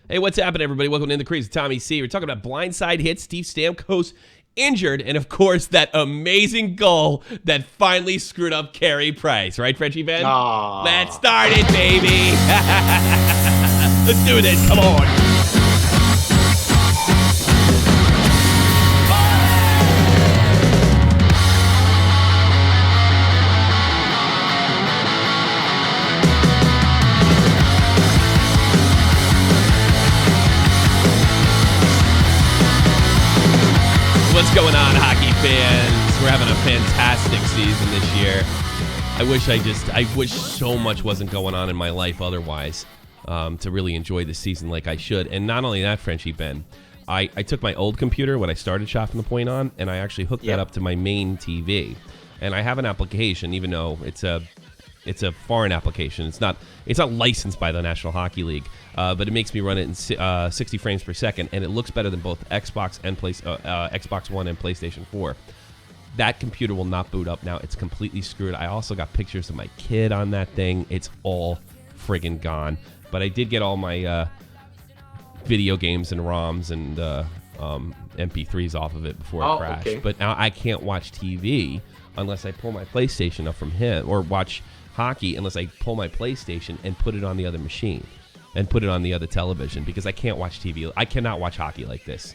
Hey, what's happening, everybody? Welcome to In the Crease with Tommy C. We're talking about blindside hits, Steve Stamkos injured, and of course, that amazing goal that finally screwed up Carey Price. Right, Frenchie Ben? Aww. Let's start it, baby. Let's do this. Come on. What's going on, hockey fans? We're having a fantastic season this year. I wish so much wasn't going on in my life otherwise to really enjoy the season like I should. And not only that, Frenchie Ben, I took my old computer when I started Shot from the Point on, and I actually hooked that up to my main TV. And I have an application, even though it's a foreign application. It's not licensed by the National Hockey League, but it makes me run it in 60 frames per second, and it looks better than both Xbox One and PlayStation 4. That computer will not boot up now. It's completely screwed. I also got pictures of my kid on that thing. It's all friggin' gone. But I did get all my video games and ROMs and MP3s off of it before it crashed. Okay. But now I can't watch TV unless I pull my PlayStation up from him, or watch hockey unless I pull my PlayStation and put it on the other machine and put it on the other television, because I can't watch TV. I cannot watch hockey like this.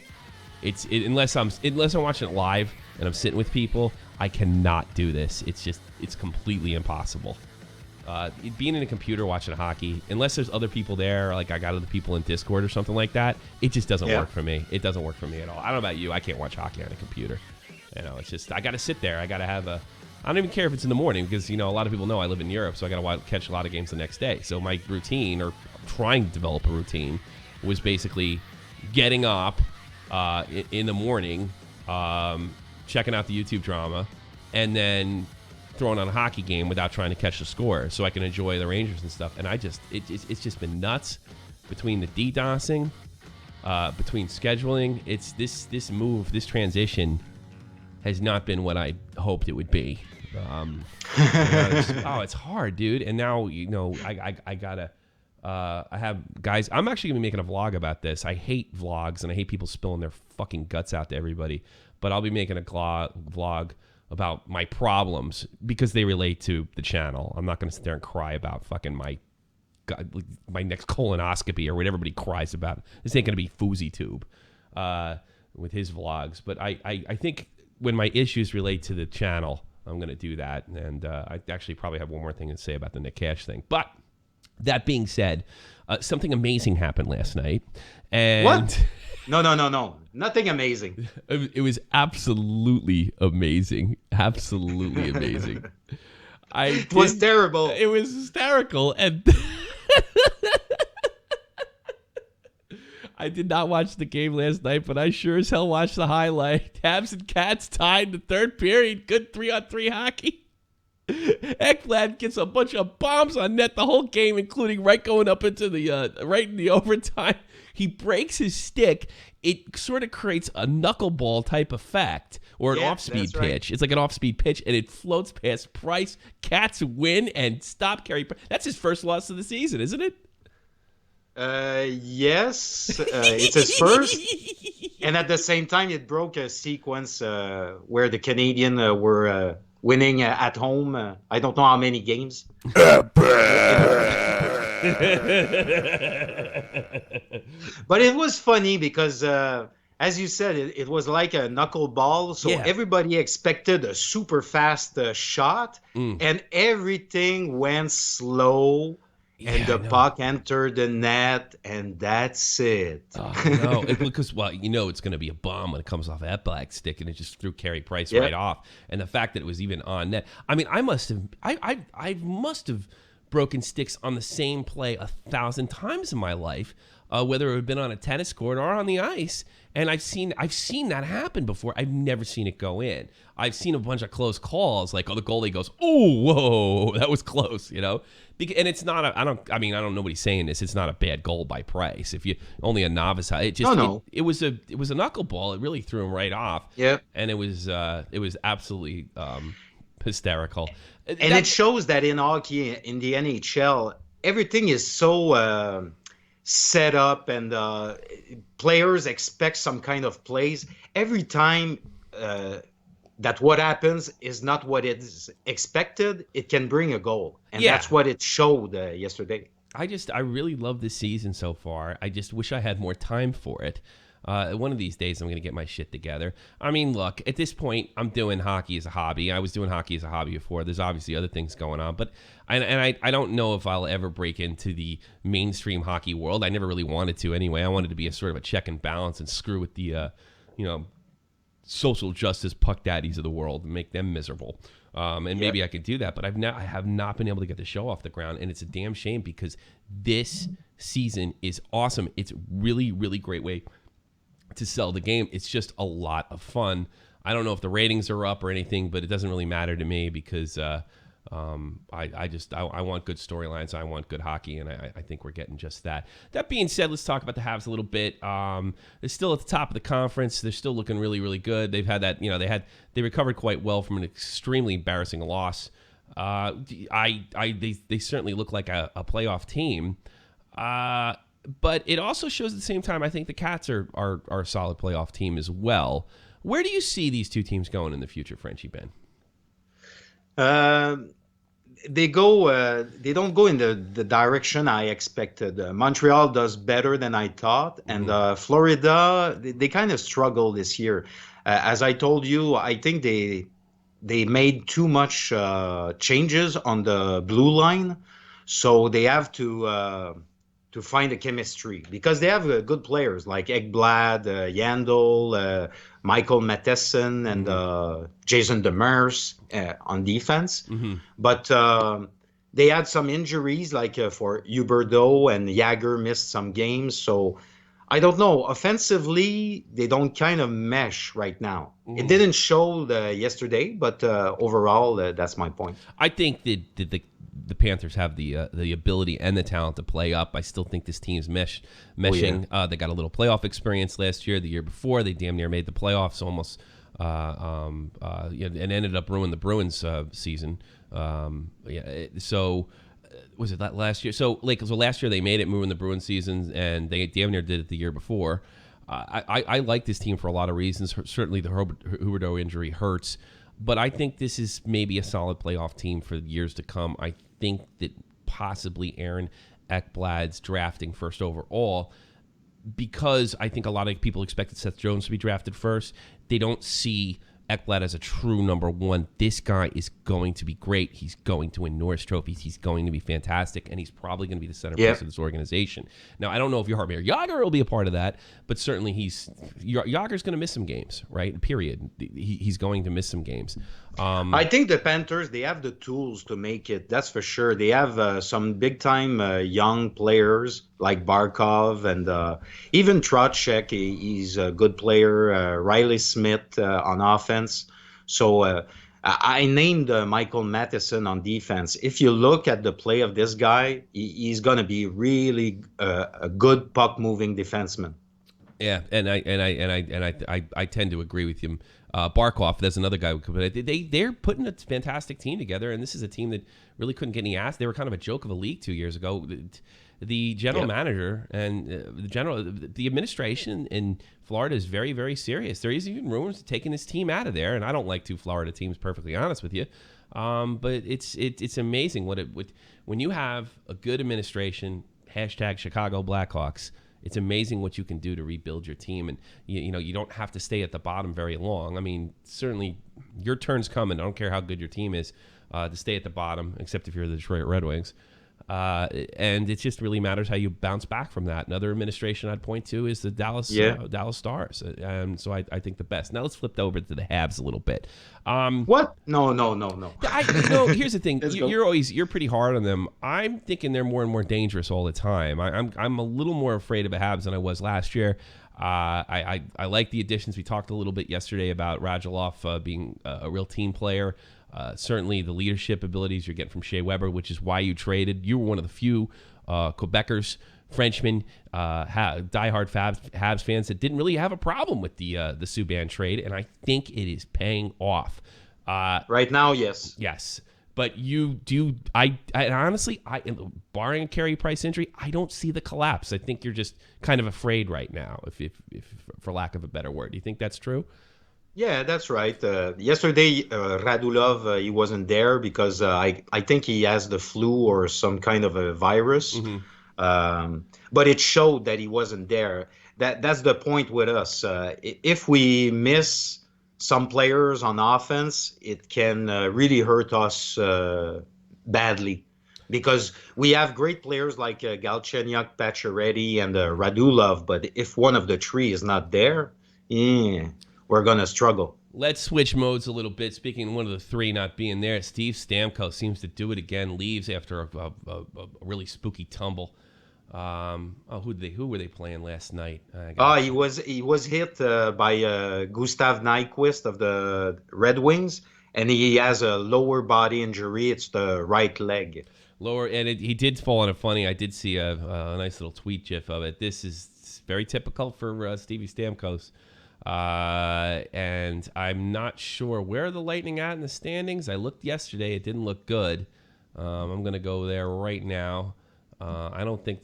Unless I'm watching it live and I'm sitting with people, I cannot do this. It's completely impossible. Being in a computer watching hockey, unless there's other people there, like I got other people in Discord or something like that, it just doesn't work for me. It doesn't work for me at all. I don't know about you. I can't watch hockey on a computer. You know, it's just, I got to sit there. I got to have I don't even care if it's in the morning, because, you know, a lot of people know I live in Europe, so I got to catch a lot of games the next day. So my routine, or trying to develop a routine, was basically getting up in the morning, checking out the YouTube drama, and then throwing on a hockey game without trying to catch the score, so I can enjoy the Rangers and stuff. And it's just been nuts between the DDoSing, between scheduling. It's this transition has not been what I hoped it would be. It's hard, dude. And now, you know, I gotta, I have guys, I'm actually gonna be making a vlog about this. I hate vlogs, and I hate people spilling their fucking guts out to everybody, but I'll be making a vlog about my problems because they relate to the channel. I'm not gonna sit there and cry about fucking my next colonoscopy or what everybody cries about. This ain't gonna be Fousey Tube with his vlogs. But I think when my issues relate to the channel, I'm going to do that. And I actually probably have one more thing to say about the Nick Cash thing. But that being said, something amazing happened last night. And what? No. Nothing amazing. It was absolutely amazing. Absolutely amazing. It was terrible. It was hysterical. And I did not watch the game last night, but I sure as hell watched the highlight. Habs and Cats tied in the third period. Good 3-on-3 hockey. Ekblad gets a bunch of bombs on net the whole game, including going up into the right in the overtime. He breaks his stick. It sort of creates a knuckleball type effect, or an off-speed pitch. Right. It's like an off-speed pitch, and it floats past Price. Cats win and stop Carey Price. That's his first loss of the season, isn't it? Yes, it's his first, and at the same time, it broke a sequence where the Canadians were winning at home. I don't know how many games. But it was funny because, as you said, it was like a knuckleball. So everybody expected a super fast shot, and everything went slow. And the puck entered the net, and that's it. No, because, well, you know it's going to be a bomb when it comes off Ekblad's stick, and it just threw Carey Price right off. And the fact that it was even on net. I mean, I must have broken sticks on the same play 1,000 times in my life, whether it had been on a tennis court or on the ice. And I've seen that happen before. I've never seen it go in. I've seen a bunch of close calls, like, the goalie goes, "Oh, whoa, that was close," you know. And it's not I don't know nobody's saying this. It's not a bad goal by Price. If you only a novice, it just it was a knuckleball. It really threw him right off. Yeah. And it was absolutely hysterical. And it shows that in hockey, in the NHL, everything is so set up, and players expect some kind of plays. Every time that what happens is not what is expected, it can bring a goal. And that's what it showed yesterday. I really love this season so far. I just wish I had more time for it. One of these days, I'm going to get my shit together. I mean, look, at this point, I'm doing hockey as a hobby. I was doing hockey as a hobby before. There's obviously other things going on, but I don't know if I'll ever break into the mainstream hockey world. I never really wanted to anyway. I wanted to be a sort of a check and balance and screw with the, social justice puck daddies of the world and make them miserable. And maybe I could do that, but I have not been able to get the show off the ground, and it's a damn shame because this season is awesome. It's really, really great way to sell the game. It's just a lot of fun. I don't know if the ratings are up or anything, but it doesn't really matter to me because I want good storylines. I want good hockey, and I think we're getting just that. That being said, let's talk about the Habs a little bit. They're still at the top of the conference. They're still looking really, really good. They've had that, they recovered quite well from an extremely embarrassing loss. They certainly look like a playoff team. But it also shows at the same time, I think the Cats are a solid playoff team as well. Where do you see these two teams going in the future, Frenchie Ben? They don't go in the direction I expected. Montreal does better than I thought, and Florida, they kind of struggle this year. As I told you, I think they made too much changes on the blue line, so they have to find a chemistry because they have good players like Ekblad, Yandel, Michael Matheson, and Jason Demers on defense. But they had some injuries like for Huberdeau, and Jagger missed some games. So I don't know. Offensively, they don't kind of mesh right now. It didn't show yesterday, but overall, that's my point. I think that the Panthers have the ability and the talent to play up. I still think this team's meshing. They got a little playoff experience last year. The year before, they damn near made the playoffs almost, and ended up ruining the Bruins season. So was it that last year? So last year they made it, moving the Bruins season, and they damn near did it the year before. I like this team for a lot of reasons. Certainly the Huberdeau injury hurts. But I think this is maybe a solid playoff team for years to come. I think that possibly Aaron Ekblad's drafting first overall, because I think a lot of people expected Seth Jones to be drafted first. They don't see Ekblad as a true number one. This guy is going to be great. He's going to win Norris trophies. He's going to be fantastic, and he's probably going to be the centerpiece of this organization. Now, I don't know if Jaromir Jagr will be a part of that, but certainly Jagr's going to miss some games, right? Period. He's going to miss some games. I think the Panthers, they have the tools to make it. That's for sure. They have some big-time young players like Barkov and even Trocheck. He's a good player. Riley Smith on offense. So I named Michael Matheson on defense. If you look at the play of this guy, he's going to be really a good puck-moving defenseman. Yeah, and I tend to agree with him. Barkov, there's another guy. They're putting a fantastic team together, and this is a team that really couldn't get any ass. They were kind of a joke of a league 2 years ago. The general manager and the administration in Florida is very, very serious. There is even rumors of taking this team out of there, and I don't like two Florida teams, perfectly honest with you. But it's amazing when you have a good administration. # Chicago Blackhawks. It's amazing what you can do to rebuild your team, and you don't have to stay at the bottom very long. I mean, certainly your turn's coming. I don't care how good your team is to stay at the bottom, except if you're the Detroit Red Wings. And it just really matters how you bounce back from that. Another administration I'd point to is the Dallas Stars. So I think the best. Now let's flip over to the Habs a little bit. What? No. Here's the thing. You're pretty hard on them. I'm thinking they're more and more dangerous all the time. I'm a little more afraid of the Habs than I was last year. I like the additions. We talked a little bit yesterday about Radulov being a real team player. Certainly the leadership abilities you're getting from Shea Weber, which is why you traded. You were one of the few Quebecers, Frenchmen, diehard Habs fans that didn't really have a problem with the Subban trade, and I think it is paying off. Right now, yes. Yes. But you do. I honestly, barring a Carey Price injury, I don't see the collapse. I think you're just kind of afraid right now, if for lack of a better word. Do you think that's true? Yeah, that's right. Yesterday, Radulov, he wasn't there because I think he has the flu or some kind of a virus. But it showed that he wasn't there. That's the point with us. If we miss some players on offense, it can really hurt us badly. Because we have great players like Galchenyuk, Pacioretty, and Radulov, but if one of the three is not there, we're going to struggle. Let's switch modes a little bit. Speaking of one of the three not being there, Steve Stamkos seems to do it again. Leaves after a really spooky tumble. Who were they playing last night? He was hit by Gustav Nyquist of the Red Wings, and he has a lower body injury. It's the right leg. Lower, and he did fall on it funny. I did see a nice little tweet gif of it. This is very typical for Stevie Stamkos. And I'm not sure where are the Lightning at in the standings. I looked yesterday; it didn't look good. I'm gonna go there right now. I don't think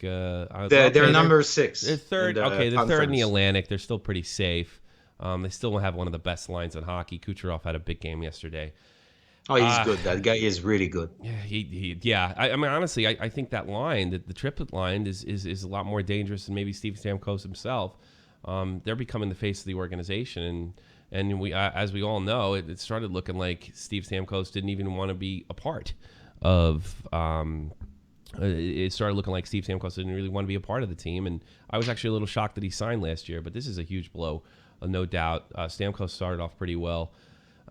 they're number 6. They're third. They're third in the Atlantic. They're still pretty safe. They still have one of the best lines in hockey. Kucherov had a big game yesterday. Oh, he's good. That guy is really good. Yeah, I mean, honestly, I think that line, the triplet line, is a lot more dangerous than maybe Steve Stamkos himself. They're becoming the face of the organization, and we, as we all know, it started looking like Steve Stamkos didn't even want to be a part of. It started looking like Steve Stamkos didn't really want to be a part of the team, and I was actually a little shocked that he signed last year. But this is a huge blow, no doubt. Stamkos started off pretty well.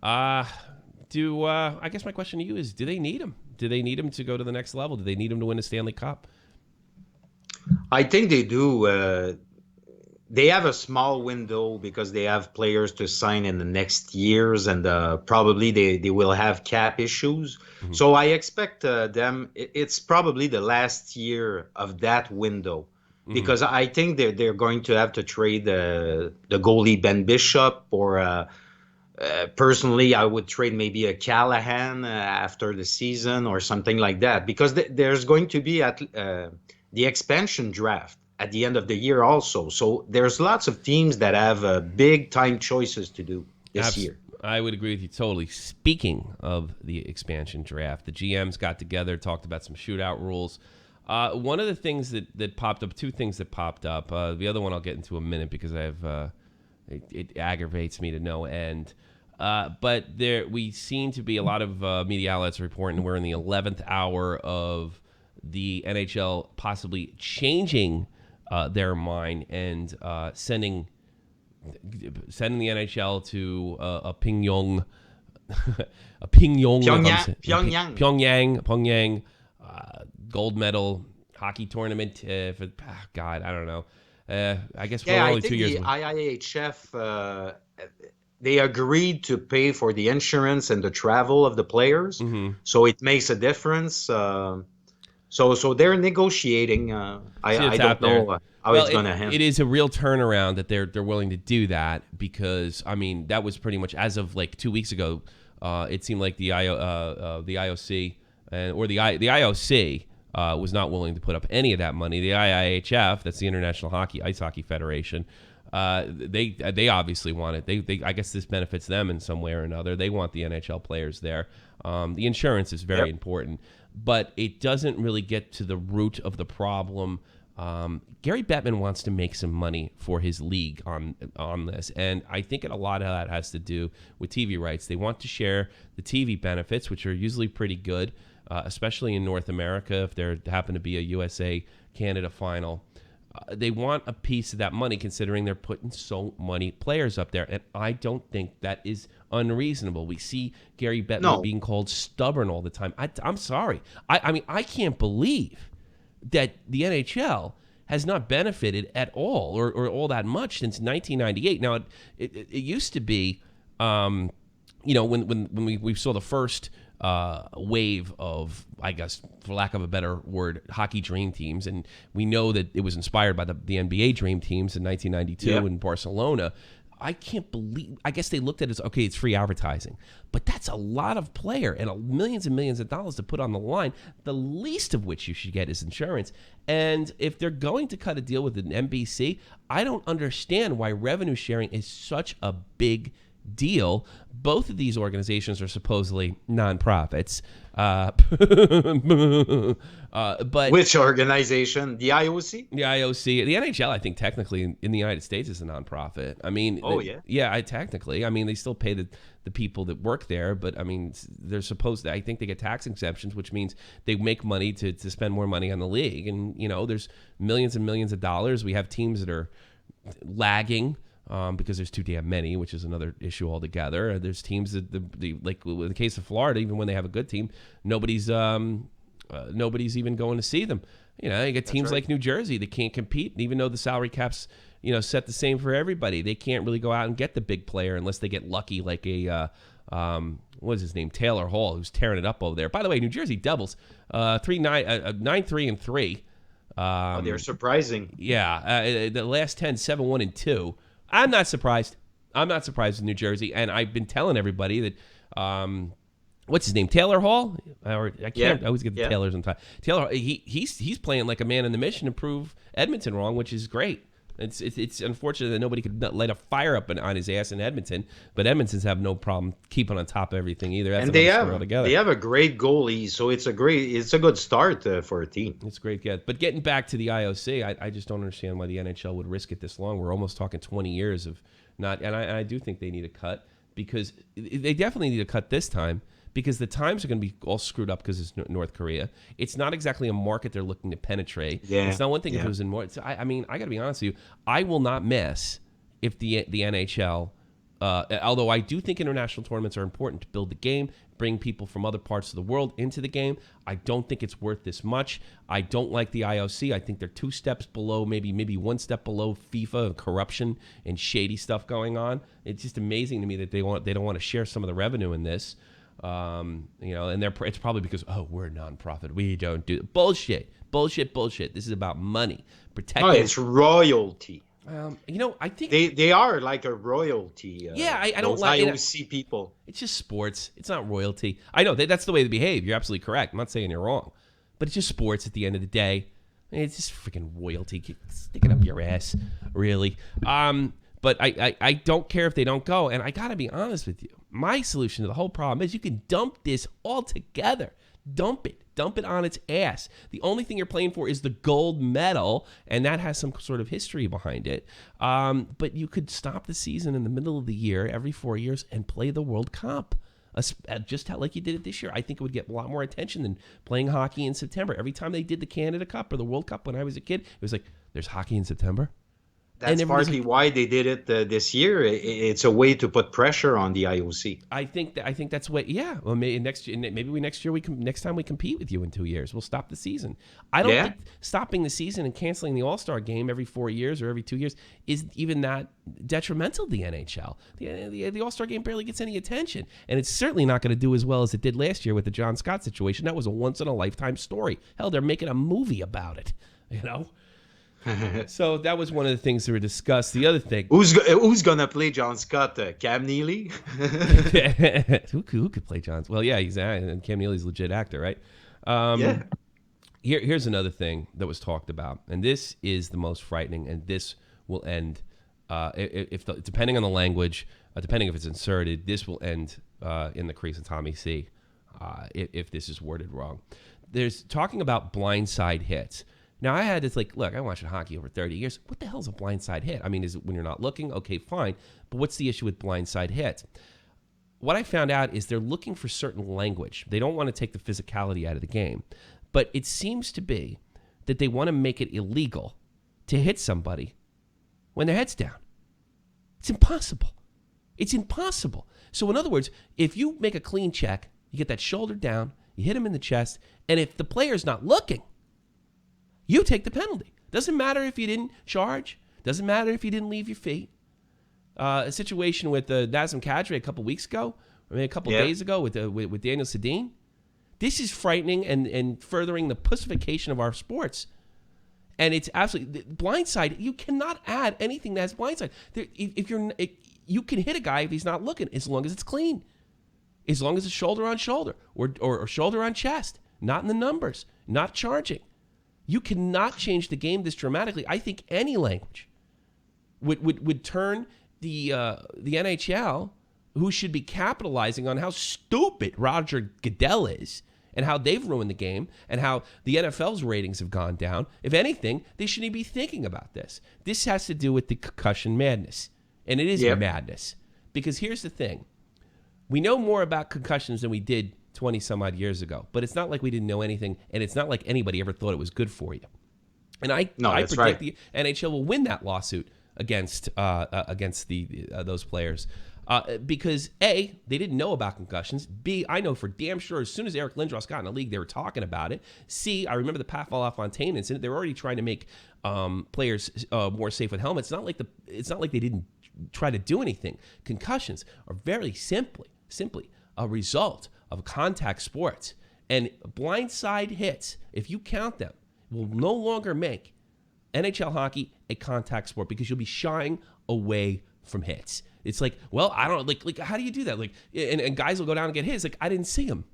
I guess my question to you is, do they need him? Do they need him to go to the next level? Do they need him to win a Stanley Cup? I think they do. They have a small window because they have players to sign in the next years, and probably they will have cap issues. Mm-hmm. So I expect them. It's probably the last year of that window, because I think they're going to have to trade the goalie Ben Bishop, or personally, I would trade maybe a Callahan after the season or something like that, because there's going to be the expansion draft at the end of the year also. So there's lots of teams that have big time choices to do this year. I would agree with you totally. Speaking of the expansion draft, the GMs got together, talked about some shootout rules. One of the things that popped up, two things that popped up. The other one I'll get into a minute because I have it aggravates me to no end. But we seem to be a lot of media outlets reporting we're in the 11th hour of the NHL possibly changing their mind and sending the NHL to a Pyongyang gold medal hockey tournament for God, I don't know. I guess we're only 2 years. The IIHF they agreed to pay for the insurance and the travel of the players, so it makes a difference. So they're negotiating. I don't know how it's going to happen. It is a real turnaround that they're willing to do that, because I mean that was pretty much as of like 2 weeks ago. It seemed like the IOC or the IOC was not willing to put up any of that money. The IIHF, that's the International Ice Hockey Federation, they obviously want it. They I guess this benefits them in some way or another. They want the NHL players there. The insurance is very important, but it doesn't really get to the root of the problem. Gary Bettman wants to make some money for his league on this, and I think a lot of that has to do with TV rights. They want to share the TV benefits, which are usually pretty good, especially in North America if there happen to be a USA-Canada final. They want a piece of that money, considering they're putting so many players up there, and I don't think that is unreasonable. We see Gary Bettman being called stubborn all the time. I'm sorry. I mean, I can't believe that the NHL has not benefited at all or all that much since 1998. Now, it used to be, when we saw the first wave of, I guess, for lack of a better word, hockey dream teams, and we know that it was inspired by the NBA dream teams in 1992 in Barcelona. I can't believe. I guess they looked at it as, okay, it's free advertising, but that's a lot of player and millions and millions of dollars to put on the line. The least of which you should get is insurance. And if they're going to cut a deal with an NBC, I don't understand why revenue sharing is such a big deal. Both of these organizations are supposedly nonprofits. But which organization? The IOC? The IOC. The NHL, I think, technically in the United States is a nonprofit. I mean, technically. I mean, they still pay the people that work there, but I mean, they're supposed to, I think they get tax exemptions, which means they make money to spend more money on the league. And, there's millions and millions of dollars. We have teams that are lagging because there's too damn many, which is another issue altogether. There's teams that, like in the case of Florida, even when they have a good team, nobody's even going to see them. You get teams like New Jersey that can't compete, even though the salary cap's set the same for everybody. They can't really go out and get the big player unless they get lucky, like a what is his name, Taylor Hall, who's tearing it up over there. By the way, New Jersey Devils 9-3-3. They're surprising. Yeah, the last 10, 7-1-2. I'm not surprised. With New Jersey, and I've been telling everybody that. What's his name? Taylor Hall? I always get the Taylors on time. Taylor, he's playing like a man in the mission to prove Edmonton wrong, which is great. It's unfortunate that nobody could light a fire up on his ass in Edmonton, but Edmonton's have no problem keeping on top of everything either. That's and they have a great goalie, so it's a good start for a team. It's great, but getting back to the IOC, I just don't understand why the NHL would risk it this long. We're almost talking 20 years of not, and I do think they need a cut, because they definitely need a cut this time. Because the times are going to be all screwed up because it's North Korea. It's not exactly a market they're looking to penetrate. Yeah. It's not one thing if it was in more. I mean, I got to be honest with you. I will not miss if the NHL, although I do think international tournaments are important to build the game, bring people from other parts of the world into the game. I don't think it's worth this much. I don't like the IOC. I think they're 2 steps below, maybe 1 step below FIFA and corruption and shady stuff going on. It's just amazing to me that they don't want to share some of the revenue in this. And it's probably because, we're a nonprofit. We don't do bullshit. This is about money. Protecting. It's royalty. I think they are like a royalty. I don't like IOC people. It's just sports. It's not royalty. I know that's the way they behave. You're absolutely correct. I'm not saying you're wrong, but it's just sports at the end of the day. It's just freaking royalty. Stick it up your ass, really. But I don't care if they don't go. And I got to be honest with you. My solution to the whole problem is you can dump this all together. Dump it on its ass. The only thing you're playing for is the gold medal, and that has some sort of history behind it. But you could stop the season in the middle of the year every 4 years and play the World Cup. Just like you did it this year. I think it would get a lot more attention than playing hockey in September. Every time they did the Canada Cup or the World Cup when I was a kid, it was like, there's hockey in September? That's partly why they did it this year. It's a way to put pressure on the IOC. I think that's what. Yeah. Well, maybe next year next time we compete with you in 2 years, we'll stop the season. I don't think stopping the season and canceling the All-Star game every 4 years or every 2 years is even that detrimental to the NHL. The All-Star game barely gets any attention, and it's certainly not going to do as well as it did last year with the John Scott situation. That was a once-in-a-lifetime story. Hell, they're making a movie about it. So that was one of the things that were discussed. The other thing, who's gonna play John Scott? Cam Neely? Who could play John? Well, yeah, exactly. And Cam Neely's a legit actor, right? Here's another thing that was talked about, and this is the most frightening, and this will end depending on the language, depending if it's inserted, this will end in the crease of Tommy C. If this is worded wrong. There's talking about blindside hits. Now, I had this look, I'm watching hockey over 30 years. What the hell is a blindside hit? I mean, is it when you're not looking? Okay, fine. But what's the issue with blindside hits? What I found out is they're looking for certain language. They don't want to take the physicality out of the game. But it seems to be that they want to make it illegal to hit somebody when their head's down. It's impossible. So in other words, if you make a clean check, you get that shoulder down, you hit him in the chest, and if the player's not looking, you take the penalty. Doesn't matter if you didn't charge. Doesn't matter if you didn't leave your feet. A situation with Nazem Kadri a couple weeks ago, a couple days ago with Daniel Sedin. This is frightening and furthering the pussification of our sports. And it's absolutely blindside. You cannot add anything that has blindside. You can hit a guy if he's not looking, as long as it's clean, as long as it's shoulder on shoulder or shoulder on chest, not in the numbers, not charging. You cannot change the game this dramatically. I think any language would turn the NHL, who should be capitalizing on how stupid Roger Goodell is and how they've ruined the game and how the NFL's ratings have gone down. If anything, they shouldn't be thinking about this. This has to do with the concussion madness. And it is madness. Because here's the thing. We know more about concussions than we did 20 some odd years ago. But it's not like we didn't know anything, and it's not like anybody ever thought it was good for you. And I predict the NHL will win that lawsuit against those players. Because A, they didn't know about concussions. B, I know for damn sure as soon as Eric Lindros got in the league, they were talking about it. C, I remember the Pat LaFontaine incident. They were already trying to make players more safe with helmets. It's not like they didn't try to do anything. Concussions are very simply a result of contact sports. And blindside hits, if you count them, will no longer make NHL hockey a contact sport because you'll be shying away from hits. It's like, well, I don't like how do you do that? Like, and guys will go down and get hits. Like, I didn't see him.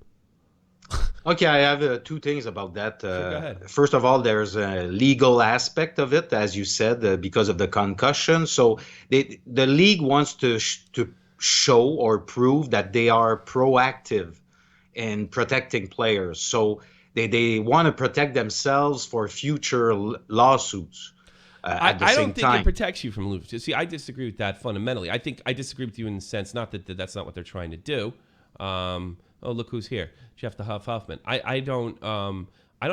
Okay, I have two things about that. Sure, go ahead. First of all, there's a legal aspect of it, as you said, because of the concussion. So the league wants to show or prove that they are proactive in protecting players. So they want to protect themselves for future lawsuits. I don't think it protects you from losing. See, I disagree with that fundamentally. I disagree with you in the sense, not that that's not what they're trying to do. Oh, look who's here, Jeff the Huffman. I don't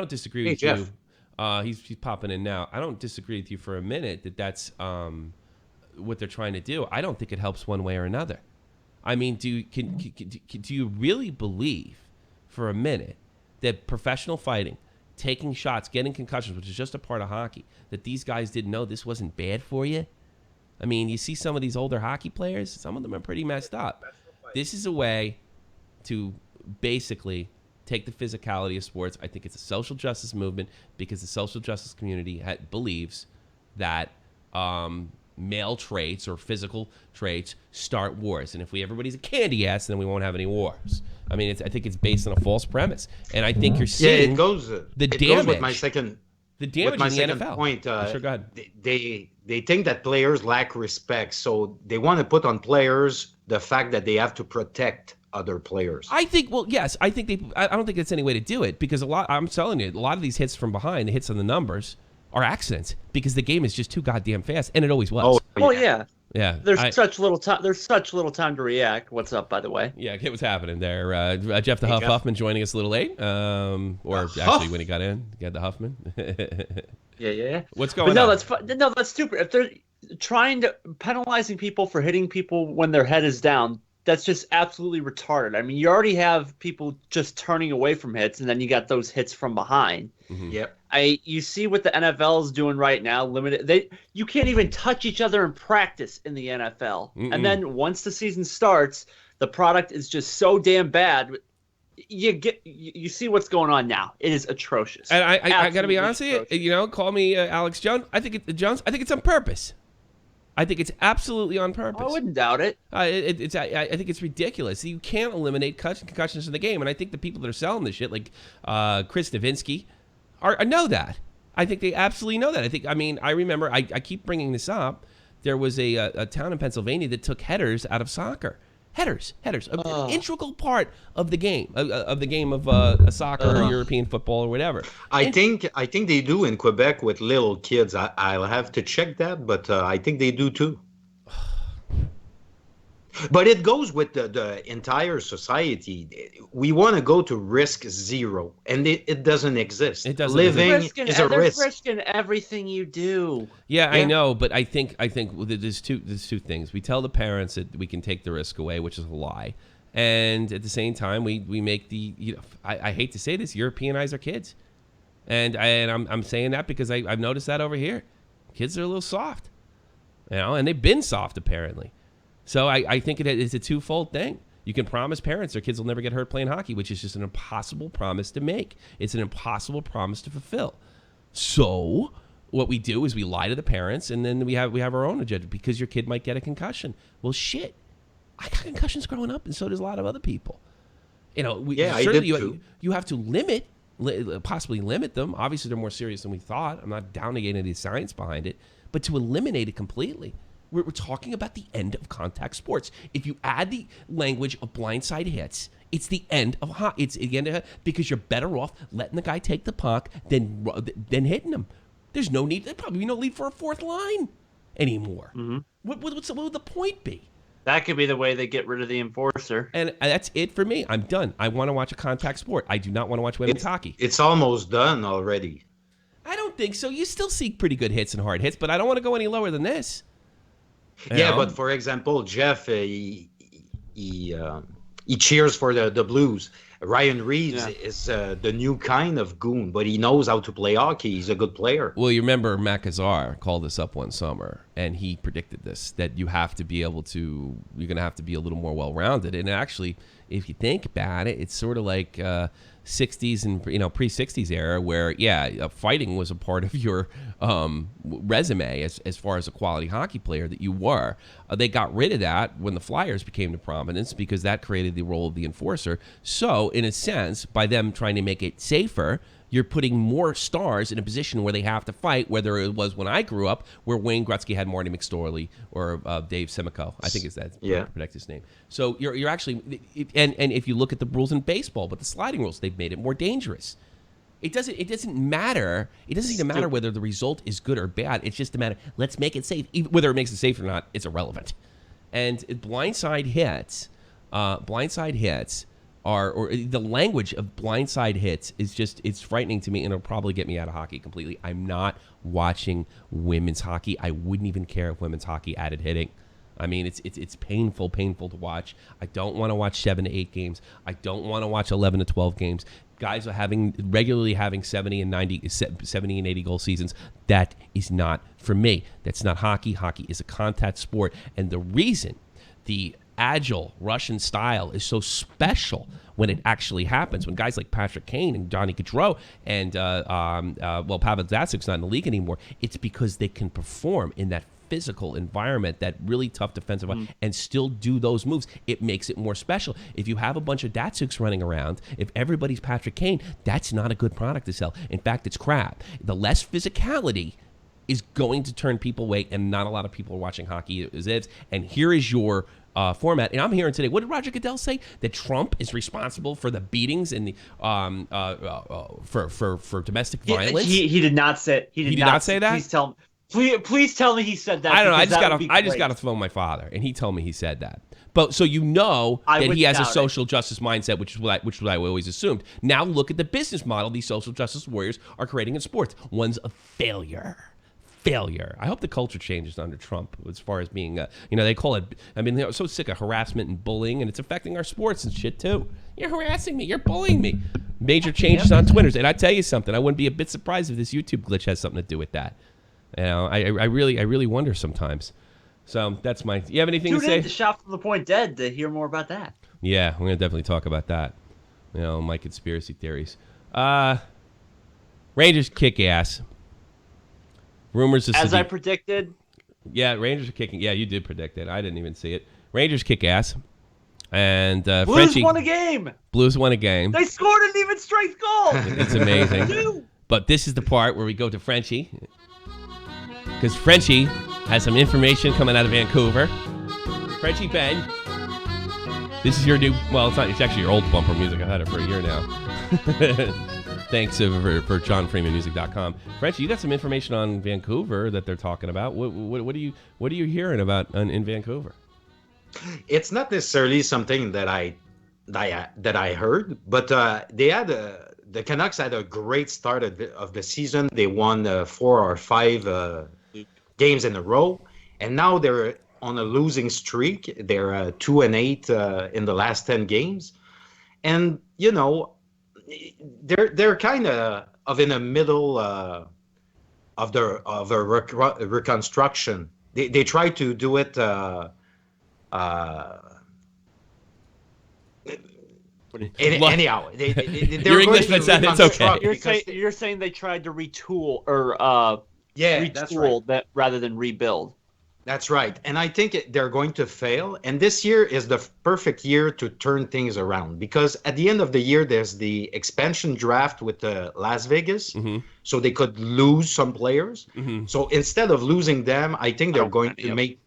disagree with Jeff. you. He's popping in now. I don't disagree with you for a minute that's what they're trying to do. I don't think it helps one way or another. I mean, do you really believe for a minute that professional fighting, taking shots, getting concussions, which is just a part of hockey, that these guys didn't know this wasn't bad for you? I mean, you see some of these older hockey players, some of them are pretty messed up. This is a way to basically take the physicality of sports. I think it's a social justice movement because the social justice community believes that male traits or physical traits start wars. And if everybody's a candy ass, then we won't have any wars. I mean, I think it's based on a false premise. And I think you're seeing goes the it damage. Goes with my second, the damage with my in the second NFL. point. Sure, go ahead. They think that players lack respect, so they want to put on players the fact that they have to protect other players. I think, well, yes, I don't think that's any way to do it because I'm telling you, a lot of these hits from behind, the hits on the numbers, are accidents because the game is just too goddamn fast, and it always was. Oh yeah. Yeah. There's such little time. There's such little time to react. What's up, by the way? Yeah, what's happening there? Jeff the Huffman joining us a little late, or actually when he got in, got the Huffman. Yeah. What's going on? No, that's stupid. If they're penalizing people for hitting people when their head is down, that's just absolutely retarded. I mean, you already have people just turning away from hits, and then you got those hits from behind. Mm-hmm. Yep. You see what the NFL is doing right now. You can't even touch each other in practice in the NFL. Mm-mm. And then once the season starts, the product is just so damn bad. You see what's going on now. It is atrocious. And I got to be honest with you. You know, call me Alex Jones. I think it's on purpose. I think it's absolutely on purpose. I wouldn't doubt it. I think it's ridiculous. You can't eliminate concussions in the game, and I think the people that are selling this shit, like Chris Nowitzki, know that. I think they absolutely know that. I remember. I keep bringing this up. There was a town in Pennsylvania that took headers out of soccer. Headers, an integral part of the game, of soccer or European football or whatever. I think they do in Quebec with little kids. I'll have to check that, but I think they do too. But it goes with the entire society. We want to go to risk zero, and it doesn't exist. It doesn't. Living is a risk. They're risking everything you do. Yeah, I know, but I think there's two things. We tell the parents that we can take the risk away, which is a lie, and at the same time, we make I hate to say this, Europeanize our kids, and I'm saying that because I've noticed that over here, kids are a little soft, and they've been soft apparently. So I think it's a twofold thing. You can promise parents their kids will never get hurt playing hockey, which is just an impossible promise to make. It's an impossible promise to fulfill. So what we do is we lie to the parents, and then we have our own agenda because your kid might get a concussion. Well, shit, I got concussions growing up, and so does a lot of other people. You know, I did too. You have to possibly limit them. Obviously, they're more serious than we thought. I'm not downing the science behind it, but to eliminate it completely. We're talking about the end of contact sports. If you add the language of blindside hits, it's the end of it's the end of, because you're better off letting the guy take the puck than hitting him. There's no need. There's probably no need for a fourth line anymore. Mm-hmm. What would the point be? That could be the way they get rid of the enforcer. And that's it for me. I'm done. I want to watch a contact sport. I do not want to watch women's hockey. It's almost done already. I don't think so. You still see pretty good hits and hard hits, but I don't want to go any lower than this. But for example, Jeff, he cheers for the Blues. Ryan Reeves is the new kind of goon, but he knows how to play hockey. He's a good player. Well, you remember Mackenzie called this up one summer, and he predicted this, that you're going to have to be a little more well-rounded. And actually, if you think about it, it's sort of like 60s and pre-60s era where fighting was a part of your resume as far as a quality hockey player that you were. They got rid of that when the Flyers became to prominence because that created the role of the enforcer. So in a sense, by them trying to make it safer, you're putting more stars in a position where they have to fight, whether it was when I grew up, where Wayne Gretzky had Marty McSorley or Dave Simcoe. I think it's that. To protect his name. So you're actually, and if you look at the rules in baseball, but the sliding rules, they've made it more dangerous. It doesn't matter. It doesn't even matter whether the result is good or bad. It's just a matter, let's make it safe. Whether it makes it safe or not, it's irrelevant. And blindside hits or the language of blindside hits is it's frightening to me, and it'll probably get me out of hockey completely. I'm not watching women's hockey. I wouldn't even care if women's hockey added hitting. I mean, it's painful to watch. I don't want to watch 7 to 8 games. I don't want to watch 11 to 12 games. Guys are regularly having 70 and 80 goal seasons. That is not for me. That's not hockey. Hockey is a contact sport, and the reason the agile Russian style is so special when it actually happens, when guys like Patrick Kane and Johnny Gaudreau and Pavel Zatsuk's not in the league anymore, it's because they can perform in that physical environment, that really tough defensive and still do those moves. It makes it more special. If you have a bunch of Datsuks running around, if everybody's Patrick Kane, that's not a good product to sell. In fact, it's crap. The less physicality is going to turn people away, and not a lot of people are watching hockey as is. And here is your format. And I'm hearing today, what did Roger Goodell say? That Trump is responsible for the beatings and the for domestic violence. He did not say. He did not say that. Please tell me he said that. I don't know. I just got to phone my father, and he told me he said that. But so that he has a social justice mindset, which is what I always assumed. Now look at the business model these social justice warriors are creating in sports. One's a failure. I hope the culture changes under Trump as far as being, they call it, they're so sick of harassment and bullying, and it's affecting our sports and shit too. You're harassing me. You're bullying me. Major changes on Twitter. And I tell you something, I wouldn't be a bit surprised if this YouTube glitch has something to do with that. I really wonder sometimes. So that's you have anything to say? Tune in to Shot from the Point Dead to hear more about that. Yeah, we're going to definitely talk about that. My conspiracy theories. Rangers kick ass. Rumors as I predicted. Yeah, Rangers are kicking. Yeah, you did predict it. I didn't even see it. Rangers kick ass. And Blues won a game. Blues won a game. They scored an even strength goal. It's amazing. But this is the part where we go to Frenchie. Because Frenchie has some information coming out of Vancouver. Frenchie Ben. This is your new, it's actually your old bumper music. I've had it for a year now. Thanks for JohnFreemanMusic.com. Frenchie, you got some information on Vancouver that they're talking about. What are you hearing about in Vancouver? It's not necessarily something that I heard, but the Canucks had a great start of the season. They won 4 or 5 games in a row, and now they're on a losing streak. They're 2-8 in the last 10 games, and they're kind of in the middle of a reconstruction. They try to do it. Anyhow, your English, it's okay. You're saying they tried to retool or Yeah, that's right. retool that rather than rebuild. That's right. And I think they're going to fail. And this year is the perfect year to turn things around because at the end of the year, there's the expansion draft with Las Vegas. So they could lose some players. So instead of losing them, I think they're going to make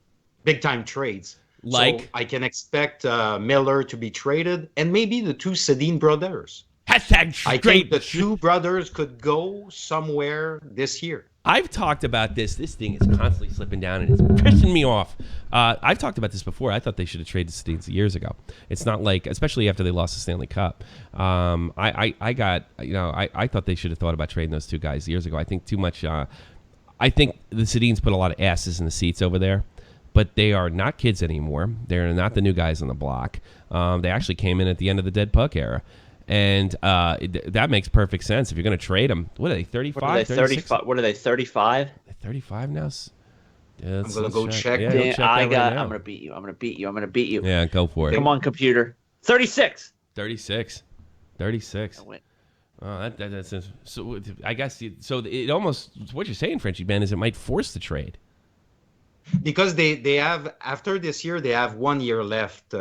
big time trades. Like? So I can expect Miller to be traded and maybe the two Sedin brothers. Hashtag I think the two brothers could go somewhere this year. I've talked about this. This thing is constantly slipping down, and it's pissing me off. I've talked about this before. I thought they should have traded Sedin years ago. It's not like, especially after they lost the Stanley Cup. I thought they should have thought about trading those two guys years ago. I think too much. I think the Sedins put a lot of asses in the seats over there, but they are not kids anymore. They're not the new guys on the block. They actually came in at the end of the dead puck era. And that makes perfect sense. If you're going to trade them, what are they, 35? What are they, 35? What are they, 35? They're 35 now? Yeah, I'm going to go check. Yeah, check I'm going to beat you. Yeah, go for it. Come on, computer. 36. 36. I win. Oh, that's so. I guess so. It almost, what you're saying, Frenchie Ben, is it might force the trade. Because they have, after this year, they have 1 year left.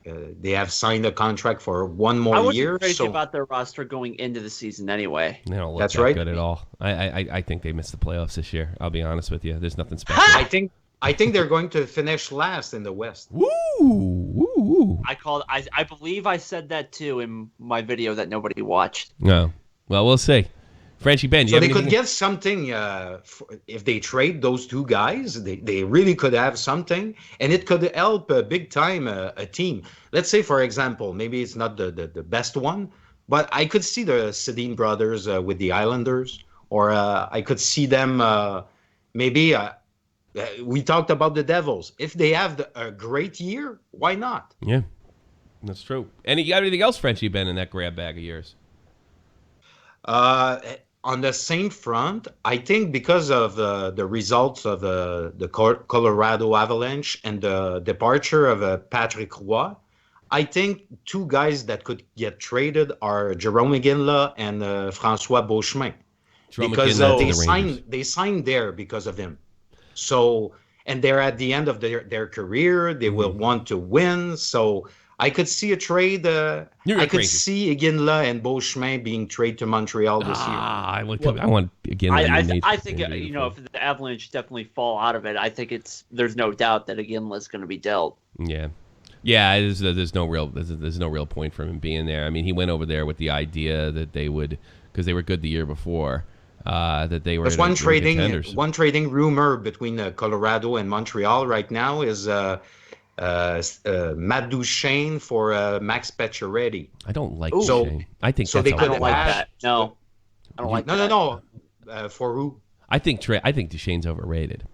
They have signed a contract for one more year. I wasn't crazy about their roster going into the season anyway. They don't look That's that right. good at all. I think they missed the playoffs this year. I'll be honest with you. There's nothing special. I think they're going to finish last in the West. Woo! I believe I said that too in my video that nobody watched. No. Well, we'll see. Frenchie Ben, so they could get something if they trade those two guys. They really could have something, and it could help big time a team. Let's say, for example, maybe it's not the best one, but I could see the Sedin brothers with the Islanders, or I could see them maybe. We talked about the Devils. If they have a great year, why not? Yeah, that's true. And you got anything else, Frenchie Ben, in that grab bag of yours? On the same front, I think because of the results of the Colorado Avalanche and the departure of Patrick Roy, I think two guys that could get traded are Jerome Iginla and François Beauchemin. Because they signed there because of him. So, and they're at the end of their career. They will want to win. So I could see a trade. I could see Iginla and Beauchemin being traded to Montreal this year. I want Iginla. I think if the Avalanche definitely fall out of it, I think there's no doubt that Iginla's going to be dealt. Yeah. There's no real point for him being there. I mean, he went over there with the idea that they would, because they were good the year before. That they were. There's one trading rumor between Colorado and Montreal right now is. Matt Duchene for Max Pacioretty. I don't like Duchene. I think so. They could like that. No, I don't like that. No. For who? I think Duchene's overrated.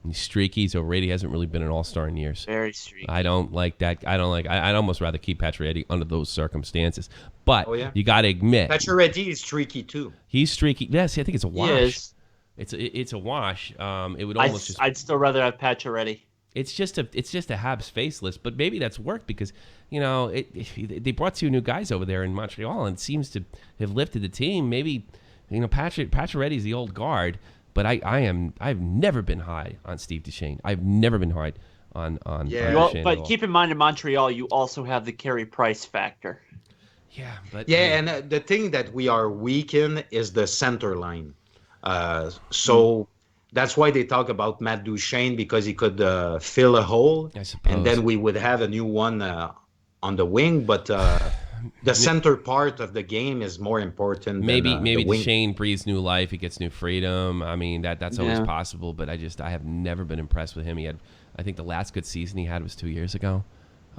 He's streaky. He's overrated. He hasn't really been an all-star in years. Very streaky. I don't like that. I'd almost rather keep Pacioretty under those circumstances. But you got to admit, Pacioretty is streaky too. He's streaky. Yes, I think it's a wash. He is. It's a wash. It would almost I'd still rather have Pacioretty. It's just a Habs faceless, but maybe that's worked because they brought two new guys over there in Montreal and it seems to have lifted the team. Maybe Pacioretty's the old guard, but I've never been high on Steve Duchene. I've never been high on Duchene. But keep in mind in Montreal you also have the Carey Price factor. Yeah, but and the thing that we are weak in is the center line. That's why they talk about Matt Duchene, because he could fill a hole, and then we would have a new one on the wing. But the center part of the game is more important. Maybe the Duchene breathes new life. He gets new freedom. I mean, that's always possible. But I have never been impressed with him. I think the last good season he had was 2 years ago.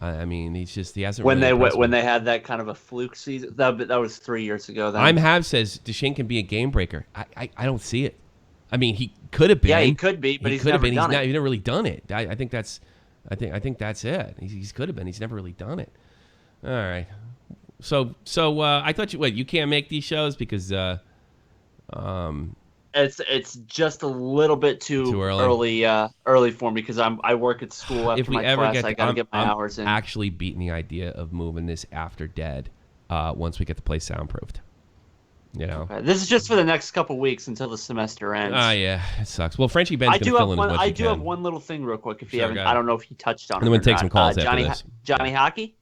I mean, he hasn't. When they had that kind of a fluke season, that was 3 years ago. Then says Duchene can be a game breaker. I don't see it. I mean, he could have been. Yeah, he could be, but he's never done it. He's never really done it. I think that's it. He could have been. He's never really done it. All right. So I thought you can't make these shows because it's just a little bit too early for me because I work at school after my class. I gotta get my hours in. I'm actually beating the idea of moving this after Dead once we get the place soundproofed. You know, this is just for the next couple weeks until the semester ends. Yeah, it sucks. Well, Frenchie Ben's going to fill in as much I as do can. have one little thing real quick. If you Sure, haven't, go ahead. I don't know if you touched on it. I'm going to to take some calls after this. Johnny Hockey.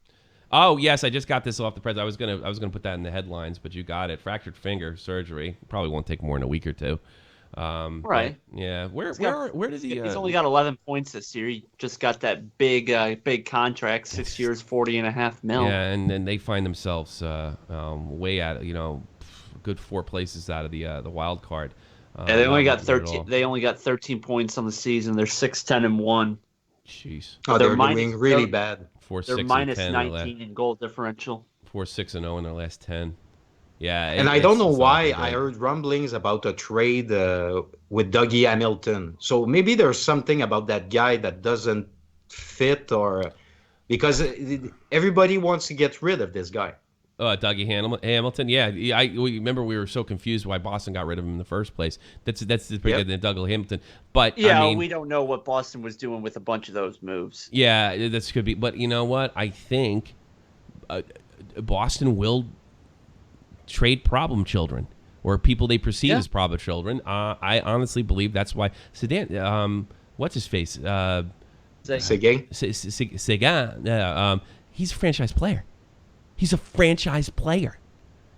Oh yes, I just got this off the press. I was gonna put that in the headlines, but you got it. Fractured finger surgery. Probably won't take more than a week or two. Right. Yeah. Where does he? He's only got 11 points this year. He just got that big contract, 6 years, $40.5 million. Yeah, and then they find themselves way out. Good 4 places out of the wild card. Yeah, they only got 13. They only got 13 points on the season. They're 6-10-1. Jeez. Oh, they're doing really bad. 4-6 they're and minus 10 19 in goal differential. 4-6-0 in their last 10. Yeah, and I don't know why I heard rumblings about a trade with Dougie Hamilton. So maybe there's something about that guy that doesn't fit, or because everybody wants to get rid of this guy. Dougie Hamilton. Yeah, we remember we were so confused why Boston got rid of him in the first place. That's pretty good than Dougie Hamilton. But yeah, we don't know what Boston was doing with a bunch of those moves. Yeah, this could be. But you know what? I think Boston will trade problem children or people they perceive as problem children. I honestly believe that's why Sedan. What's his face? Seguin. Seguin. He's a franchise player. He's a franchise player.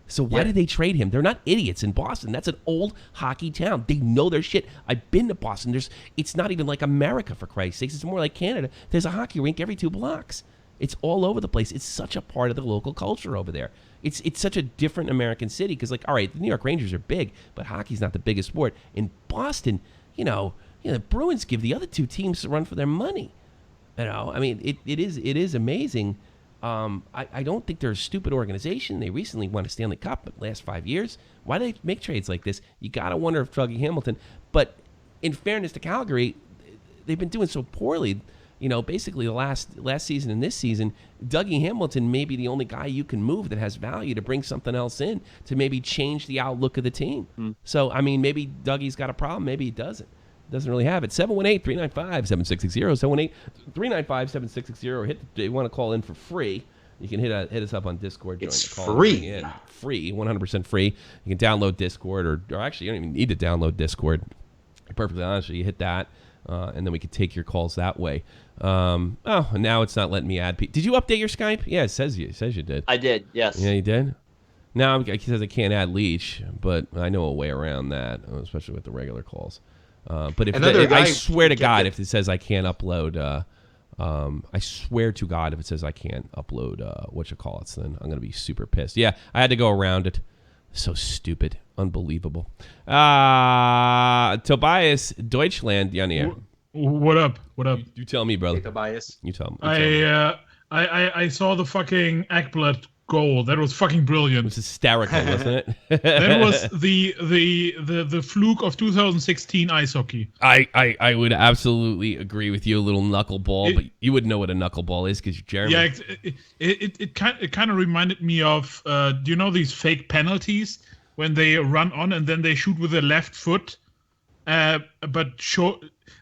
So why did they trade him? They're not idiots in Boston. That's an old hockey town. They know their shit. I've been to Boston. It's not even like America, for Christ's sakes. It's more like Canada. There's a hockey rink every 2 blocks. It's all over the place. It's such a part of the local culture over there. It's such a different American city because, like, all right, the New York Rangers are big, but hockey's not the biggest sport. In Boston, the Bruins give the other 2 teams a run for their money. I mean, it is amazing. I don't think they're a stupid organization. They recently won a Stanley Cup in the last 5 years. Why do they make trades like this? You got to wonder if Dougie Hamilton. But in fairness to Calgary, they've been doing so poorly. Basically the last season and this season, Dougie Hamilton may be the only guy you can move that has value to bring something else in to maybe change the outlook of the team. So, I mean, maybe Dougie's got a problem. Maybe he doesn't. Doesn't really have it. 718-395-7660. 718-395-7660. Or you want to call in for free, you can hit us up on Discord. It's free. Free, 100% free. You can download Discord, or actually you don't even need to download Discord. To be perfectly honest, you hit that, and then we can take your calls that way. Now it's not letting me add people. Did you update your Skype? Yeah, it says you did. I did, yes. Yeah, you did? Now it says I can't add Leach, but I know a way around that, especially with the regular calls. But if I swear to God, if it says I can't upload, I swear to God, if it says I can't upload, then I'm gonna be super pissed. Yeah, I had to go around it. So stupid, unbelievable. Tobias Deutschland, Janier. What up? You tell me, brother. Hey, Tobias. You tell me. I saw the fucking Ekblad goal. That was fucking brilliant. It was hysterical, wasn't it? That was the fluke of 2016 ice hockey. I would absolutely agree with you. A little knuckleball, but you wouldn't know what a knuckleball is because you're Jeremy. Yeah, it kind of reminded me of do you know these fake penalties when they run on and then they shoot with their left foot, but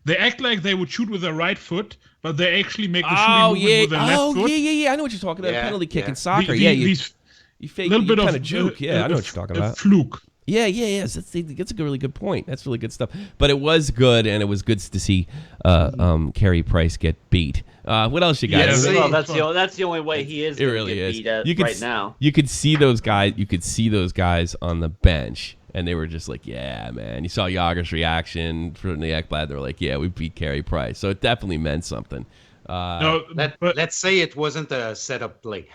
they act like they would shoot with their right foot, but they actually make the shooting movement with their left foot. Yeah. I know what you're talking about. Penalty kick in soccer. You fake little bit kind of juke. I know what you're talking about. Fluke. Yeah. That's a really good point. That's really good stuff. But it was good, and it was good to see Carey Price get beat. What else you got? Well, that's the only way he is. It really is. Beat right now. You could see those guys. You could see those guys on the bench. And they were just like, yeah, man. You saw Yager's reaction from the Ekblad. They were like, yeah, we beat Carey Price. So it definitely meant something. Let's say it wasn't a setup play.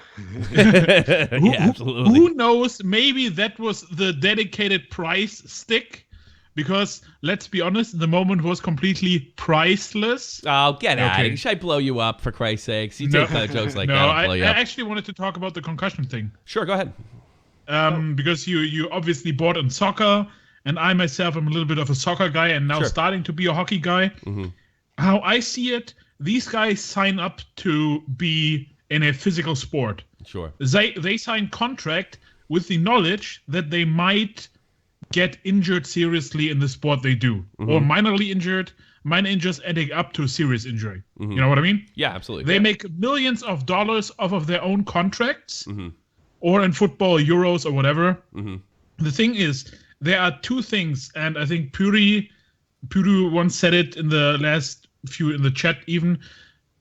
Yeah, absolutely. Who knows? Maybe that was the dedicated Price stick. Because, let's be honest, the moment was completely priceless. Oh, get out of here. Should I blow you up, for Christ's sakes? You take jokes like that, I'll blow you up. I actually wanted to talk about the concussion thing. Sure, go ahead. Because you obviously bought in soccer, and I myself am a little bit of a soccer guy and now starting to be a hockey guy. Mm-hmm. How I see it, these guys sign up to be in a physical sport. Sure. They sign contract with the knowledge that they might get injured seriously in the sport they do, or minorly injured, minor injuries adding up to a serious injury. Mm-hmm. You know what I mean? Yeah, absolutely. They make millions of dollars off of their own contracts. Mm-hmm. Or in football, Euros or whatever. Mm-hmm. the thing is, there are two things, and I think Puru once said it in the last few in the chat even.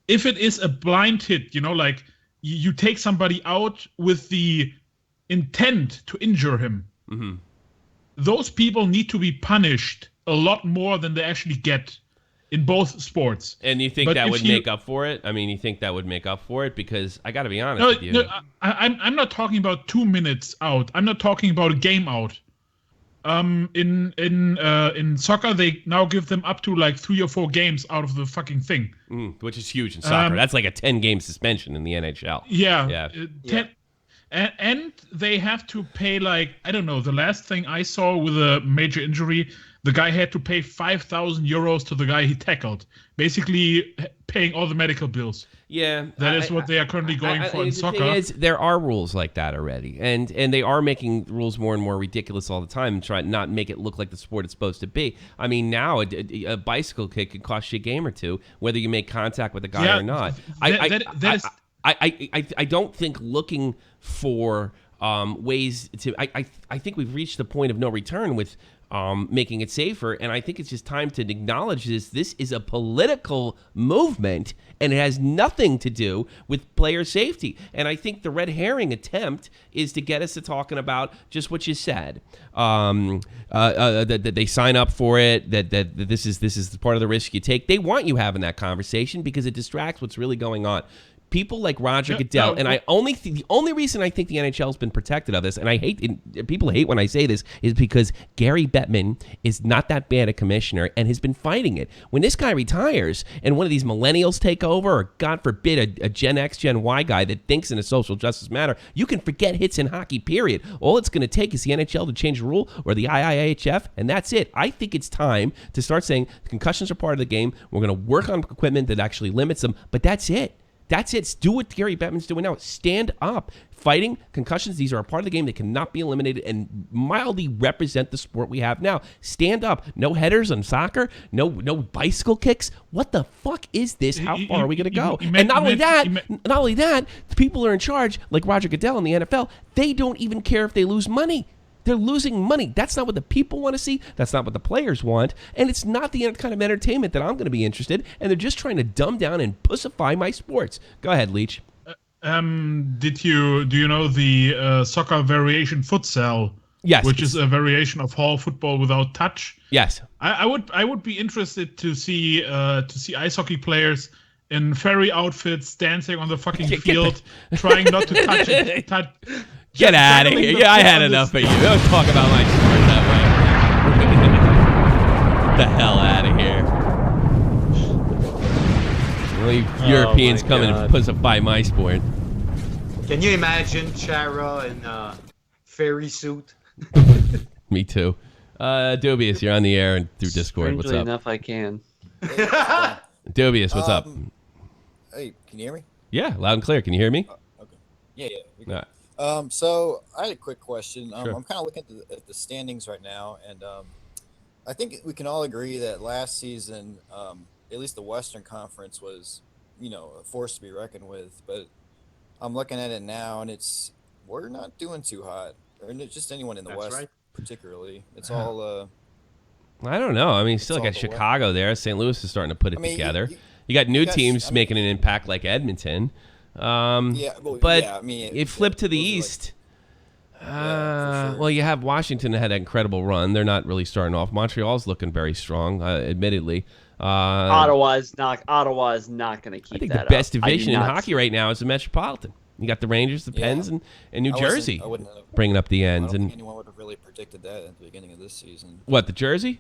If it is a blind hit, like you take somebody out with the intent to injure him, those people need to be punished a lot more than they actually get in both sports. And you think that would make up for it? I mean, you think that would make up for it? Because I got to be honest with you. No, I'm not talking about 2 minutes out. I'm not talking about a game out. In soccer, they now give them up to like 3 or 4 games out of the fucking thing. Which is huge in soccer. That's like a 10-game suspension in the NHL. Yeah. 10, and they have to pay, like, I don't know, the last thing I saw with a major injury, the guy had to pay 5,000 euros to the guy he tackled, basically paying all the medical bills. Yeah, that is what they are currently going for in soccer. The thing is, there are rules like that already, and they are making rules more and more ridiculous all the time and try to not make it look like the sport it's supposed to be. I mean, now a bicycle kick could cost you a game or two, whether you make contact with the guy or not. I don't think looking for ways to. I think we've reached the point of no return with making it safer, and I think it's just time to acknowledge this. This is a political movement, and it has nothing to do with player safety. And I think the red herring attempt is to get us to talking about just what you said. That they sign up for it. That this is part of the risk you take. They want you having that conversation because it distracts what's really going on. People like Roger Goodell, and the only reason I think the NHL has been protected of this, and people hate when I say this, is because Gary Bettman is not that bad a commissioner and has been fighting it. When this guy retires and one of these millennials take over, or God forbid a Gen X, Gen Y guy that thinks in a social justice matter, you can forget hits in hockey, period. All it's going to take is the NHL to change the rule or the IIHF, and that's it. I think it's time to start saying concussions are part of the game. We're going to work on equipment that actually limits them, but that's it. That's it. Do what Gary Bettman's doing now. Stand up. Fighting concussions, these are a part of the game that cannot be eliminated and mildly represent the sport we have now. Stand up. No headers on soccer. No bicycle kicks. What the fuck is this? How far are we going to go? And not only that, the people who are in charge, like Roger Goodell in the NFL, they don't even care if they lose money. They're losing money. That's not what the people want to see. That's not what the players want. And it's not the kind of entertainment that I'm going to be interested in. And they're just trying to dumb down and pussify my sports. Go ahead, Leach. Do you know the soccer variation futsal? Yes. Which is a variation of hall football without touch. Yes. I would be interested to see ice hockey players in fairy outfits dancing on the fucking field, trying not to touch it. Get out of here. Yeah, I had enough of you. Don't talk about my sport that way. The hell out of here. Really, Europeans coming and pussify my sport. Can you imagine Chara in a fairy suit? Me too. Dubious, you're on the air and through Discord. Strangely What's up? enough, I can. Dubious, what's up? Hey, can you hear me? Yeah, loud and clear. Can you hear me? Okay. Yeah. All right. So I had a quick question. Sure. I'm kind of looking at the standings right now, and I think we can all agree that last season, at least the Western Conference was, a force to be reckoned with. But I'm looking at it now, and we're not doing too hot, or just anyone in the West, right. Particularly. It's all. I don't know. I mean, you still got Chicago there. St. Louis is starting to put it together. You got new teams making an impact like Edmonton. You flip to the East. Sure. Well, you have Washington that had an incredible run. They're not really starting off. Montreal's looking very strong, admittedly. Ottawa is not going to keep that up. I think the best division in hockey right now is the Metropolitan. You got the Rangers, the Pens, and New Jersey bringing up the ends. I don't think anyone would have really predicted that at the beginning of this season. What, the Jersey?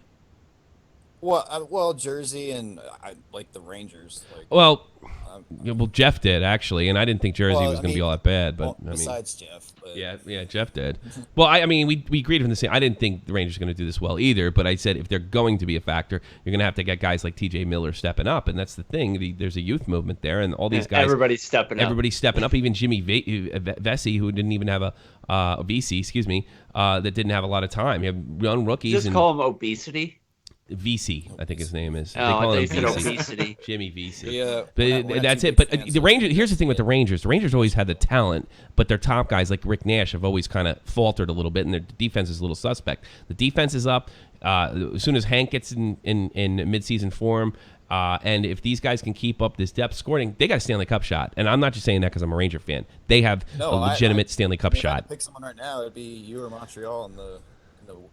Well, Jersey and I like the Rangers. Jeff did actually, and I didn't think Jersey was going to be all that bad. But besides Jeff, but. Yeah, Jeff did. Well, we agreed from the same. I didn't think the Rangers were going to do this well either. But I said if they're going to be a factor, you're going to have to get guys like T.J. Miller stepping up, and that's the thing. There's a youth movement there, and all these guys. Everybody's stepping up. Even Jimmy Vesey, who didn't even have a VC, that didn't have a lot of time. You have young rookies. Just call him obesity. VC, I think his name is. Oh, they call they him said VC. obesity. Jimmy VC. Yeah, But that's it. But the Rangers. Here's the thing with the Rangers. The Rangers always had the talent, but their top guys like Rick Nash have always kind of faltered a little bit, and their defense is a little suspect. The defense is up. As soon as Hank gets in midseason form, and if these guys can keep up this depth scoring, they got a Stanley Cup shot. And I'm not just saying that because I'm a Ranger fan. They have a legitimate Stanley Cup shot. If I had to pick someone right now, it'd be you or Montreal in the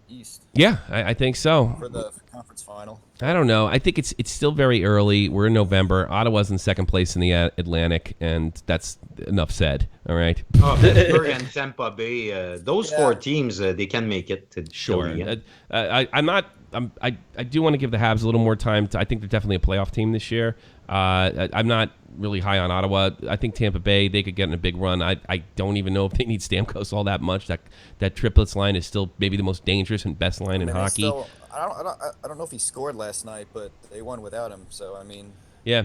East. Yeah, I think so. For the conference final. I don't know. I think it's still very early. We're in November. Ottawa's in second place in the Atlantic, and that's enough said. All right. Oh, Pittsburgh and Tampa Bay. Those 4 teams, they can make it to sure. the end. I do want to give the Habs a little more time. I think they're definitely a playoff team this year. I'm not really high on Ottawa. I think Tampa Bay, they could get in a big run. I don't even know if they need Stamkos all that much. That triplets line is still maybe the most dangerous and best line in hockey. I don't know if he scored last night, but they won without him. So I mean, yeah,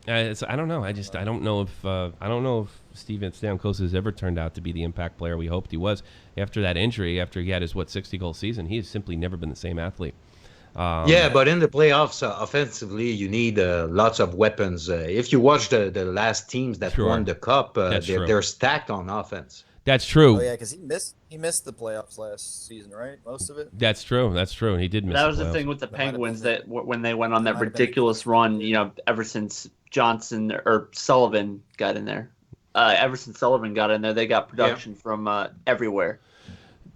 I don't know. I don't know if Steven Stamkos has ever turned out to be the impact player we hoped he was. After that injury, after he had his 60-goal season, he has simply never been the same athlete. Yeah, but in the playoffs, offensively, you need lots of weapons. If you watch the last teams that won the cup, they're stacked on offense. That's true. Oh yeah, because he missed the playoffs last season, right? Most of it. That's true. He did miss. That was the the playoffs. thing with the Penguins that when they went on that ridiculous run, ever since Johnson or Sullivan got in there, they got production from everywhere.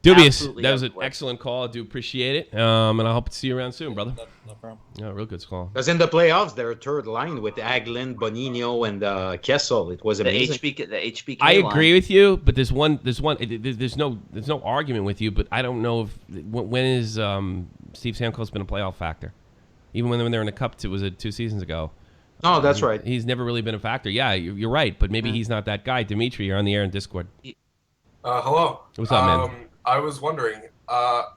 Dubious. Absolutely That was an everywhere. excellent call. I do appreciate it. And I hope to see you around soon, brother. No problem. Yeah, real good call. Because in the playoffs, their third line with Hagelin, Bonino, and Kessel, it was amazing. The HBK I line. agree with you, but there's no argument with you. But I don't know if when is Steve Stamkos been a playoff factor? Even when they're in the Cup, was it 2 seasons ago? Oh, that's right. He's never really been a factor. Yeah, you're right, but maybe he's not that guy. Dimitri, you're on the air in Discord. Hello. What's up, man? I was wondering.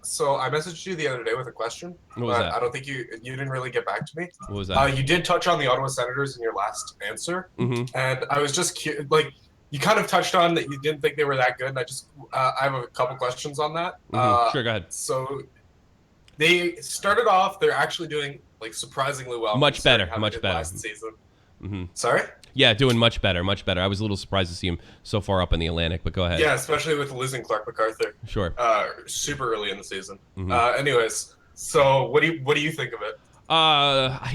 So I messaged you the other day with a question, What was that? I don't think you didn't really get back to me. What was that? You did touch on the Ottawa Senators in your last answer, Mm-hmm. and I was just you kind of touched on that you didn't think they were that good, and I have a couple questions on that. Sure, go ahead. So they started off; they're actually doing surprisingly well. Much better, considering how much they did better. Last season. Mm-hmm. Sorry. Yeah, doing much better, much better. I was a little surprised to see him so far up in the Atlantic, but go ahead. Yeah, especially with losing Clark MacArthur. Sure. Super early in the season. Mm-hmm. Anyways, so what do you think of it?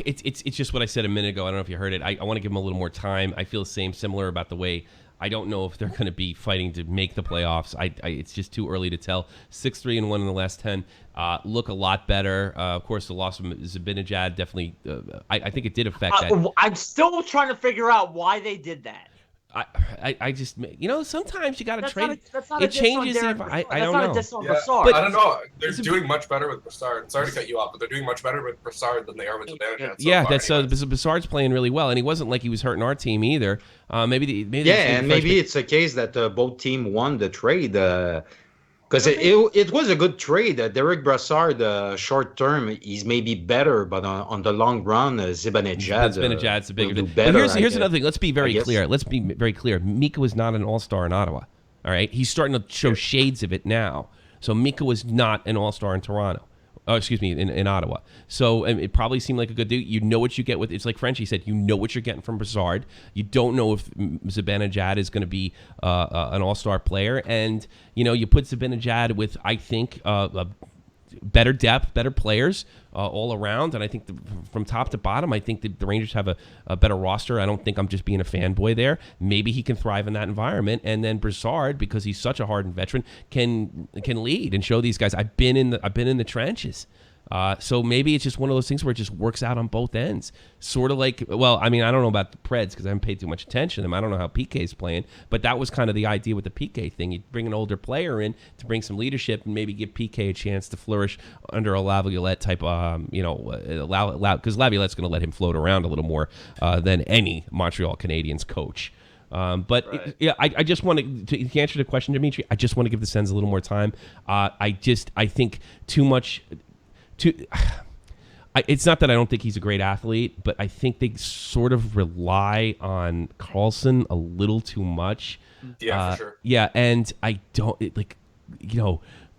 It's just what I said a minute ago. I don't know if you heard it. I want to give him a little more time. I feel similar about the way. I don't know if they're going to be fighting to make the playoffs. It's just too early to tell. 6-3-1 in the last 10. Look a lot better. Of course, the loss of Zibanejad definitely. I think it did affect that. I'm still trying to figure out why they did that. I just sometimes you got to trade. That's not it changes. I don't know. I don't know. They're doing much better with Brassard. Sorry to cut you off, but they're doing much better with Brassard than they are with Zibanejad. Yeah, Brassard's playing really well, and he wasn't like he was hurting our team either. Maybe it's a case that both team won the trade. Because it was a good trade. Derek Brassard, short term, he's maybe better, but on the long run, Zibanejad's a bigger do better. Here's another thing. Let's be very clear. Mika was not an all-star in Ottawa. All right, he's starting to show shades of it now. So Mika was not an all-star in Toronto. Oh, excuse me, in Ottawa. So it probably seemed like a good dude. You know what you get with. It's like Frenchie said. You know what you're getting from Brassard. You don't know if Zibanejad is going to be an all-star player, and you put Zibanejad with I think better depth, better players all around, and I think from top to bottom, I think the Rangers have a better roster. I don't think I'm just being a fanboy there. Maybe he can thrive in that environment, and then Brassard, because he's such a hardened veteran, can lead and show these guys. I've been in the trenches. So maybe it's just one of those things where it just works out on both ends. Sort of like, well, I mean, I don't know about the Preds because I haven't paid too much attention to them. I don't know how PK's playing, but that was kind of the idea with the PK thing. You bring an older player in to bring some leadership and maybe give PK a chance to flourish under a Laviolette type, because Laviolette's going to let him float around a little more than any Montreal Canadiens coach. But right. I just want to answer the question, Dimitri. I just want to give the Sens a little more time. I think too much. It's not that I don't think he's a great athlete, but I think they sort of rely on Karlsson a little too much. Yeah, for sure. Yeah, and I don't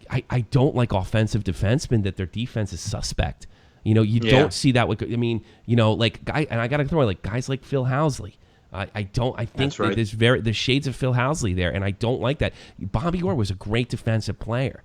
I don't like offensive defensemen that their defense is suspect. You know, you don't see that with. I mean, you know, like and I got to throw in like guys like Phil Housley. I think that there's shades of Phil Housley there, and I don't like that. Bobby Orr was a great defensive player.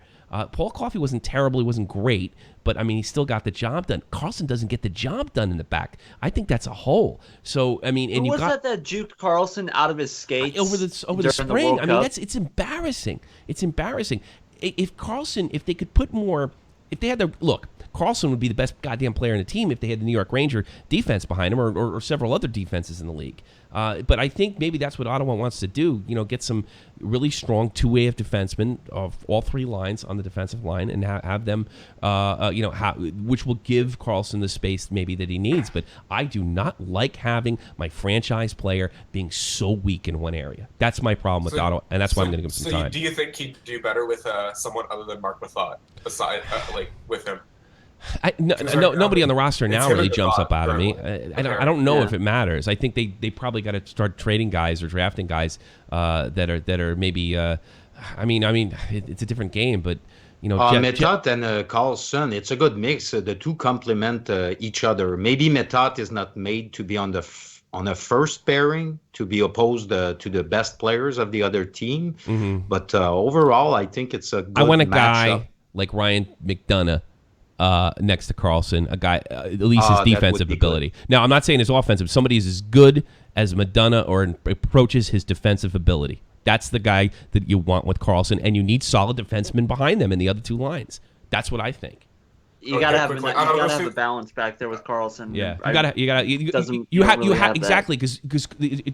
Paul Coffey wasn't terrible. He wasn't great, but I mean, he still got the job done. Carlson doesn't get the job done in the back. I think that's a hole. So I mean, and who was that juked Carlson out of his skates over the spring? I mean, it's embarrassing. It's embarrassing. If they could put more, if they had the look. Carlson would be the best goddamn player in the team if they had the New York Ranger defense behind him or several other defenses in the league. But I think maybe that's what Ottawa wants to do, you know, get some really strong two-way of defensemen of all three lines on the defensive line and have them, which will give Carlson the space maybe that he needs. But I do not like having my franchise player being so weak in one area. That's my problem with Ottawa, and that's why I'm going to give him some time. Do you think he'd do better with someone other than Mark Method, aside, with him? Nobody on the roster now really jumps up out of me. I don't know if it matters. I think they probably got to start trading guys or drafting guys that are maybe. I mean, it's a different game, but you know, Method and Carlson, it's a good mix. The two complement each other. Maybe Method is not made to be on a first pairing to be opposed to the best players of the other team. Mm-hmm. But overall, I think it's a good I want a matchup. guy like Ryan McDonough. Next to Carlson, a guy, at least his defensive ability. Good. Now, I'm not saying his offensive. Somebody is as good as Madonna or approaches his defensive ability. That's the guy that you want with Carlson, and you need solid defensemen behind them in the other two lines. That's what I think. You gotta have a balance back there with Carlson. Yeah, you have exactly because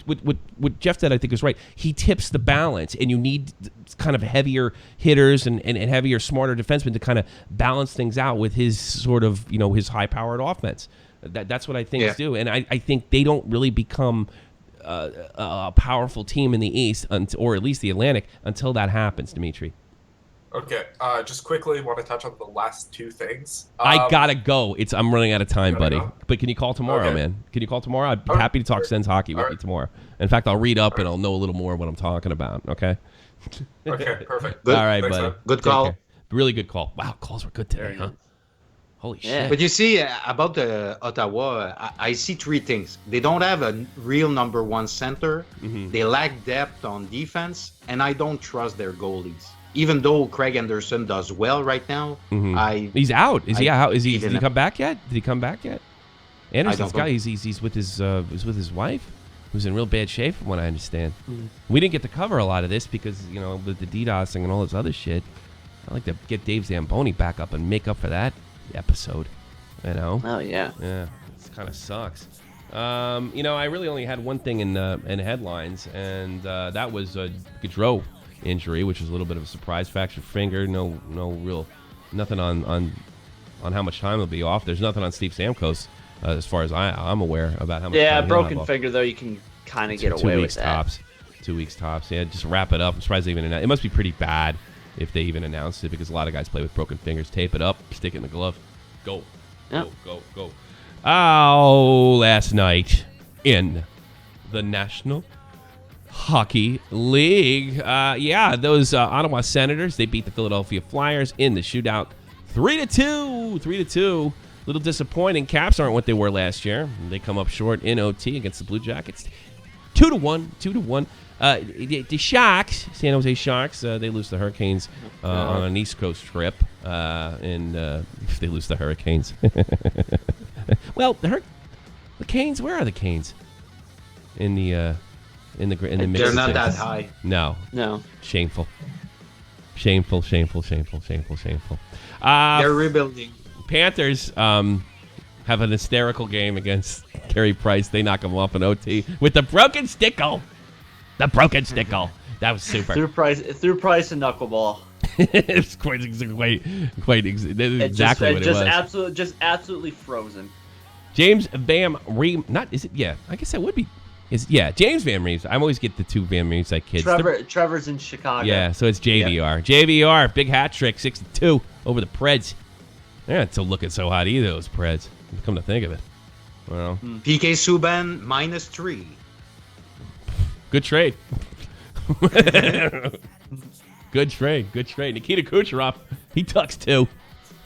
what Jeff said I think is right. He tips the balance, and you need kind of heavier hitters and heavier, smarter defensemen to kind of balance things out with his sort of his high-powered offense. That's what I think do, and I think they don't really become a powerful team in the East, or at least the Atlantic, until that happens, Dimitri. Okay, just quickly want to touch on the last two things. I gotta go. I'm running out of time, buddy. Go? But can you call tomorrow, man? Can you call tomorrow? I'd be happy to talk Sens hockey with you tomorrow. In fact, I'll read up and I'll know a little more what I'm talking about. Okay. Okay, perfect. All right, thanks, buddy. Man. Good call. Really good call. Wow, calls were good today, huh? Holy shit. But you see, about the Ottawa, I see three things. They don't have a real number one center. Mm-hmm. They lack depth on defense, and I don't trust their goalies. Even though Craig Anderson does well right now, he's out. Is he out? Did he come back yet? Did he come back yet? Anderson's guy. He's with his wife, who's in real bad shape, from what I understand. Mm-hmm. We didn't get to cover a lot of this because with the DDoSing and all this other shit. I like to get Dave Zamboni back up and make up for that episode. Oh yeah. Yeah, it kind of sucks. I really only had one thing in headlines, and that was Gaudreau injury, which was a little bit of a surprise. Fractured finger, nothing on how much time he'll be off. There's nothing on Steve Stamkos as far as I'm aware about how much. Yeah, broken finger though, you can kind of get away with that. 2 weeks tops. Yeah, just wrap it up. I'm surprised they even announced. It must be pretty bad if they even announced it, because a lot of guys play with broken fingers. Tape it up, stick it in the glove, go. Go. Oh, last night in the National Hockey League. Those Ottawa Senators, they beat the Philadelphia Flyers in the shootout 3-2. 3-2. Little disappointing. Caps aren't what they were last year. They come up short in OT against the Blue Jackets. 2-1. The Sharks, San Jose Sharks, they lose the Hurricanes on an East Coast trip. And they lose the Hurricanes. Well, the Canes, where are the Canes? In the mix. They're not that high. No. Shameful. They're rebuilding. Panthers have an hysterical game against Carey Price. They knock him off an OT with the broken stickle. That was super. Through Price and knuckleball. It's quite exactly what it was. Just absolutely frozen. James Van Riemsdyk. Is it? Yeah, I guess that would be. James Van Riemsdyk. I always get the two Van Riemsdyk kids. Trevor's in Chicago. Yeah, so it's JVR. Yeah. JVR, big hat trick, 6-2 over the Preds. They're not looking so hot either, those Preds. Come to think of it. Well, PK Subban -3. Good trade. Good trade. Nikita Kucherov, he tucks 2.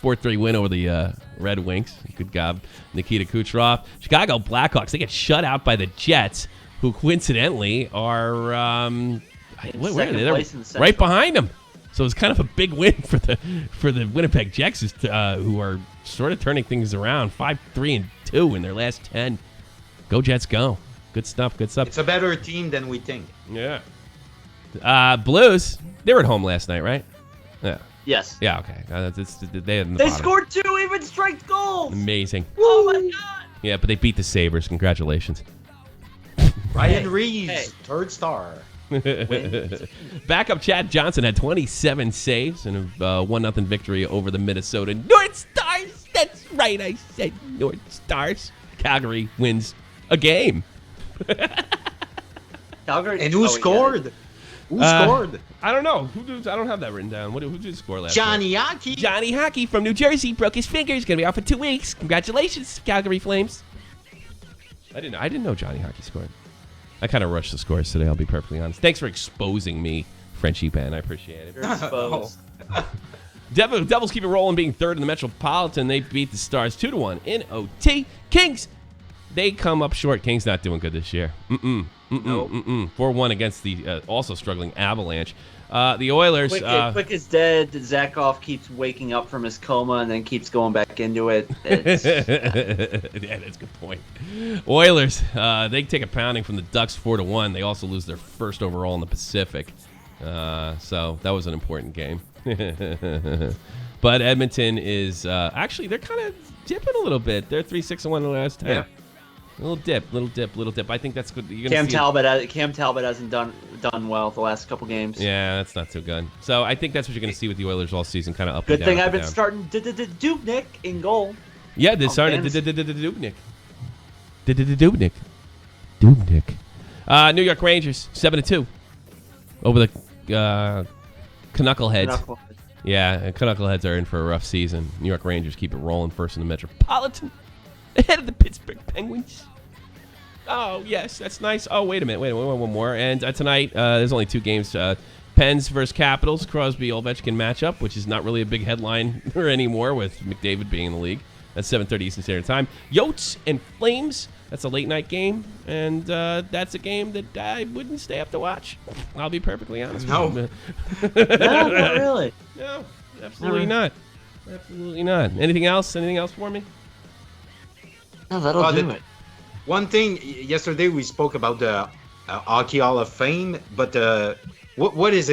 4-3 win over the Red Wings. Good job, Nikita Kucherov. Chicago Blackhawks, they get shut out by the Jets, who coincidentally are where are they? They're right behind them. So it's kind of a big win for the Winnipeg Jets, who are sort of turning things around. 5-3-2 in their last 10. Go Jets, go! Good stuff. Good stuff. It's a better team than we think. Yeah. Blues, they were at home last night, right? Yeah. Yes. Yeah. Okay. They scored 2 even strength goals. Amazing. Oh my God. Yeah, but they beat the Sabres. Congratulations. Ryan Reeves, third star. Backup Chad Johnson had 27 saves and a 1-0 victory over the Minnesota North Stars. That's right, I said North Stars. Calgary wins a game. Calgary. And who scored? Who scored? I don't know. I don't have that written down. Who did score last Johnny night? Hockey. Johnny Hockey from New Jersey broke his finger. He's going to be out for 2 weeks. Congratulations, Calgary Flames. I didn't know Johnny Hockey scored. I kind of rushed the scores today, I'll be perfectly honest. Thanks for exposing me, Frenchie Ben. I appreciate it. You're exposed. Devils keep it rolling, being third in the Metropolitan. They beat the Stars 2-1 in OT. Kings, they come up short. Kings not doing good this year. 4-1 against the also struggling Avalanche. The Oilers. Quick is dead. Zakov keeps waking up from his coma and then keeps going back into it. Yeah, that's a good point. Oilers, they take a pounding from the Ducks 4-1. They also lose their first overall in the Pacific. So that was an important game. But Edmonton is actually, they're kind of dipping a little bit. They're 3-6-1 in the last 10. Yeah. Little dip. I think that's good. You're Cam Talbot hasn't done well the last couple games. Yeah, that's not too good. So I think that's what you're going to see with the Oilers all season, kind of up Good and down. thing I've been starting Dubnyk in goal. Yeah, they started Dubnyk. Dubnyk. New York Rangers 7-2 over the Knuckleheads. Yeah, Knuckleheads are in for a rough season. New York Rangers keep it rolling, first in the Metropolitan, ahead of the Pittsburgh Penguins. Oh, yes, that's nice. Oh, wait a minute, one more. And tonight, there's only 2 games. Pens versus Capitals, Crosby-Ovechkin matchup, which is not really a big headline anymore with McDavid being in the league. That's 7:30 Eastern Standard Time. Yotes and Flames, that's a late-night game, and that's a game that I wouldn't stay up to watch. I'll be perfectly honest. No. No, not really. No, absolutely not. Absolutely not. Anything else? Anything else for me? No, that'll do it. One thing, yesterday we spoke about the Hockey Hall of Fame, but what is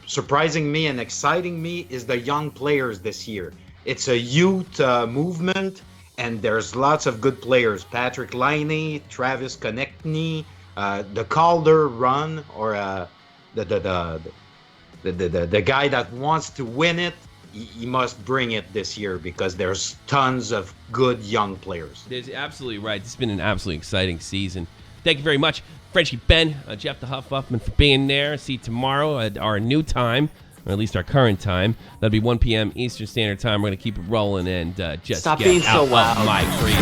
surprising me and exciting me is the young players this year. It's a youth movement, and there's lots of good players. Patrick Laine, Travis Konechny, the Calder run, or the guy that wants to win it. He must bring it this year because there's tons of good young players. That's absolutely right. It's been an absolutely exciting season. Thank you very much, Frenchie Ben, Jeff the Huffman, for being there. See you tomorrow at our new time, or at least our current time. That'll be 1 p.m. Eastern Standard Time. We're going to keep it rolling and just Stop get being out so loud. of my trees.